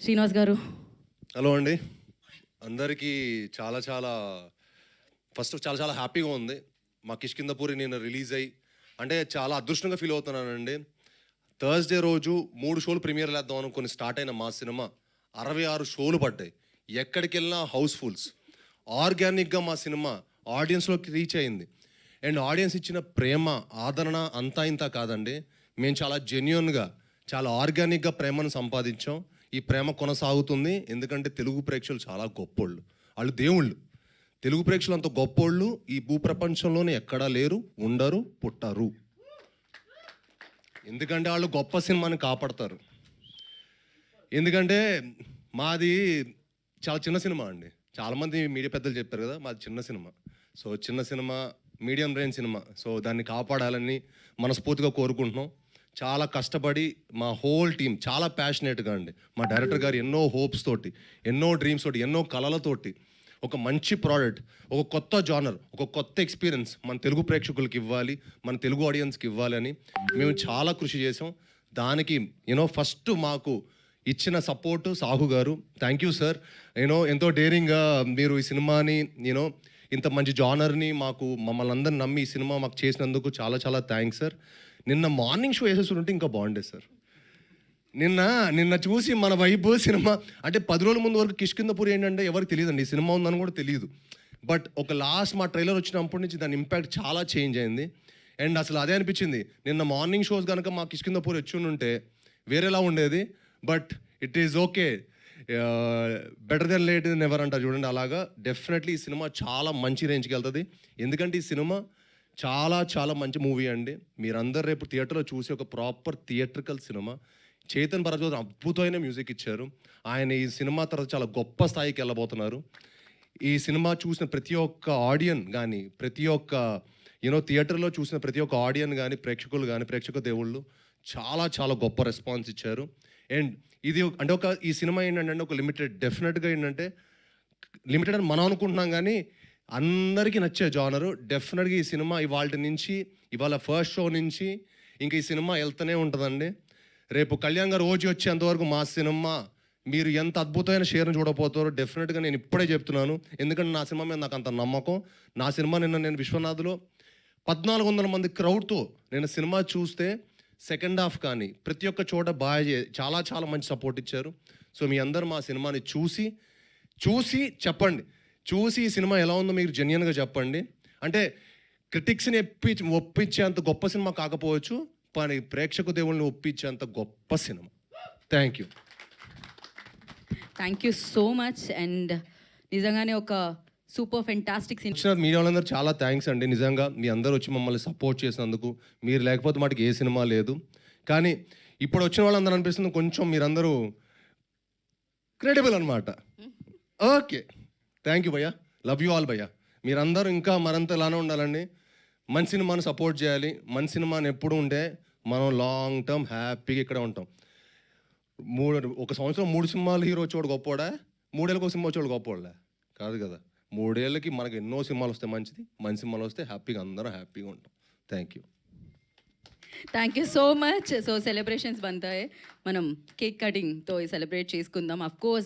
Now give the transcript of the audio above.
శ్రీనివాస్ గారు. హలో అండి, అందరికీ చాలా చాలా ఫస్ట్ చాలా చాలా హ్యాపీగా ఉంది. మా కిష్కిందపూరి నేను రిలీజ్ అయ్యి అంటే చాలా అదృష్టంగా ఫీల్ అవుతున్నానండి. థర్స్డే రోజు 3 షోలు ప్రీమియర్లు వేద్దాం అనుకుని స్టార్ట్ అయిన మా సినిమా 66 షోలు పడ్డాయి. ఎక్కడికి వెళ్ళినా హౌస్ఫుల్స్. ఆర్గానిక్గా మా సినిమా ఆడియన్స్లోకి రీచ్ అయింది. అండ్ ఆడియన్స్ ఇచ్చిన ప్రేమ ఆదరణ అంతా ఇంత కాదండి. మేము చాలా జెన్యున్గా చాలా ఆర్గానిక్గా ప్రేమను సంపాదించాం. ఈ ప్రేమ కొనసాగుతుంది. ఎందుకంటే తెలుగు ప్రేక్షకులు చాలా గొప్పోళ్ళు, వాళ్ళు దేవుళ్ళు. తెలుగు ప్రేక్షకులు అంత గొప్పోళ్ళు ఈ భూప్రపంచంలోనే ఎక్కడా లేరు, ఉండరు, పుట్టరు. ఎందుకంటే వాళ్ళు గొప్ప సినిమాని కాపాడతారు. ఎందుకంటే మాది చాలా చిన్న సినిమా అండి. చాలామంది మీడియా పెద్దలు చెప్పారు కదా, మాది చిన్న సినిమా. సో చిన్న cinema, medium range cinema. So దాన్ని కాపాడాలని మనస్ఫూర్తిగా కోరుకుంటున్నాం. చాలా కష్టపడి మా హోల్ టీం చాలా ప్యాషనేట్గా అండి. మా డైరెక్టర్ గారు ఎన్నో హోప్స్ తోటి, ఎన్నో డ్రీమ్స్ తోటి, ఎన్నో కళలతోటి ఒక మంచి ప్రోడక్ట్, ఒక కొత్త జానర్, ఒక కొత్త ఎక్స్పీరియన్స్ మన తెలుగు ప్రేక్షకులకి ఇవ్వాలి, మన తెలుగు ఆడియన్స్కి ఇవ్వాలి అని మేము చాలా కృషి చేసాం. దానికి ఫస్ట్ మాకు ఇచ్చిన సపోర్టు సాహు గారు. Thank you sir. ఎంతో డేరింగ్గా మీరు ఈ సినిమాని ఇంత మంచి జానర్ని మమ్మల్ని అందరిని నమ్మి ఈ సినిమా మాకు చేసినందుకు చాలా చాలా థ్యాంక్స్ సార్. నిన్న మార్నింగ్ షో వేసేస్తుంటే ఇంకా బాగుండేది సార్. నిన్న చూసి మన వైపు సినిమా అంటే 10 రోజుల ముందు వరకు కిష్కిందపూరి ఏంటంటే ఎవరికి తెలియదండి, ఈ సినిమా ఉందని కూడా తెలియదు. బట్ ఒక లాస్ట్ మా ట్రైలర్ వచ్చినప్పటి నుంచి దాని ఇంపాక్ట్ చాలా చేంజ్ అయింది. అండ్ అసలు అదే అనిపించింది, నిన్న మార్నింగ్ షోస్ కనుక మా కిష్కిందపూరి వచ్చి ఉంటే వేరేలా ఉండేది. But it is okay, better than late than ever అంటారు చూడండి. అలాగా డెఫినెట్లీ ఈ సినిమా చాలా మంచి రేంజ్కి వెళ్తుంది. ఎందుకంటే ఈ సినిమా చాలా చాలా మంచి మూవీ అండి. మీరందరూ రేపు థియేటర్లో చూసి ఒక proper theatrical cinema. Chetan Bharadwaj అద్భుతమైన మ్యూజిక్ ఇచ్చారు. ఆయన ఈ సినిమా తర్వాత చాలా గొప్ప స్థాయికి వెళ్ళబోతున్నారు. ఈ సినిమా చూసిన ప్రతి ఒక్క ఆడియన్ కానీ, ప్రతి ఒక్క థియేటర్లో చూసిన ప్రతి ఒక్క ఆడియన్ కానీ, ప్రేక్షకులు కానీ, ప్రేక్షక దేవుళ్ళు చాలా చాలా గొప్ప రెస్పాన్స్ ఇచ్చారు. అండ్ ఇది అంటే ఈ సినిమా ఏంటంటే ఒక లిమిటెడ్, డెఫినెట్గా ఏంటంటే లిమిటెడ్ అని మనం అనుకుంటున్నాం కానీ అందరికీ నచ్చే జానరు. డెఫినెట్గా ఈ సినిమా ఇవాళ ఫస్ట్ షో నుంచి ఇంకా ఈ సినిమా వెళ్తూనే ఉంటుందండి. రేపు కళ్యాణ్ గారు ఓజీ వచ్చేంతవరకు మా సినిమా మీరు ఎంత అద్భుతమైన షేర్ని చూడబోతారో డెఫినెట్గా నేను ఇప్పుడే చెప్తున్నాను. ఎందుకంటే నా సినిమా మీద నాకు అంత నమ్మకం. నా సినిమా నేను విశ్వనాథ్లో 1400 మంది క్రౌడ్తో నేను సినిమా చూస్తే సెకండ్ హాఫ్ కానీ ప్రతి ఒక్క చోట చాలా చాలా మంచి సపోర్ట్ ఇచ్చారు. సో మీ అందరూ మా సినిమాని చూసి చెప్పండి. చూసి ఈ సినిమా ఎలా ఉందో మీరు జెన్యున్గా చెప్పండి. అంటే క్రిటిక్స్ని ఒప్పించేంత గొప్ప సినిమా కాకపోవచ్చు, కానీ ప్రేక్షక దేవుళ్ళని ఒప్పించేంత గొప్ప cinema. Thank you so much. And నిజంగానే ఒక సూపర్ ఫెంటాస్టిక్ సినిమా. మీడియా వాళ్ళందరూ చాలా థ్యాంక్స్ అండి. నిజంగా మీ అందరూ వచ్చి మమ్మల్ని సపోర్ట్ చేసినందుకు. మీరు లేకపోతే మాకు ఏ సినిమా లేదు. కానీ ఇప్పుడు వచ్చిన వాళ్ళందరూ అనిపిస్తుంది కొంచెం మీరందరూ క్రెడిబుల్ అనమాట. ఓకే, థ్యాంక్ యూ భయ్యా. లవ్ యూ ఆల్ భయ్యా. మీరందరూ ఇంకా మరింత ఇలానే ఉండాలండి. మన సినిమాని సపోర్ట్ చేయాలి. మన సినిమాని ఎప్పుడు ఉంటే మనం లాంగ్ టర్మ్ హ్యాపీగా ఇక్కడ ఉంటాం. ఒక సంవత్సరం 3 సినిమాలు హీరో వచ్చేవాడు గొప్పోడా, 3 ఏళ్ళకి ఒక సినిమా వచ్చేవాడు గొప్పోడా కాదు కదా. 3 ఏళ్ళకి మనకు ఎన్నో సినిమాలు వస్తే మంచిది. మంచి సినిమాలు వస్తే హ్యాపీగా అందరం హ్యాపీగా ఉంటాం. Thank you so much. So celebrations బంతాయి, మనం కేక్ కటింగ్తో సెలబ్రేట్ చేసుకుందాం. Of course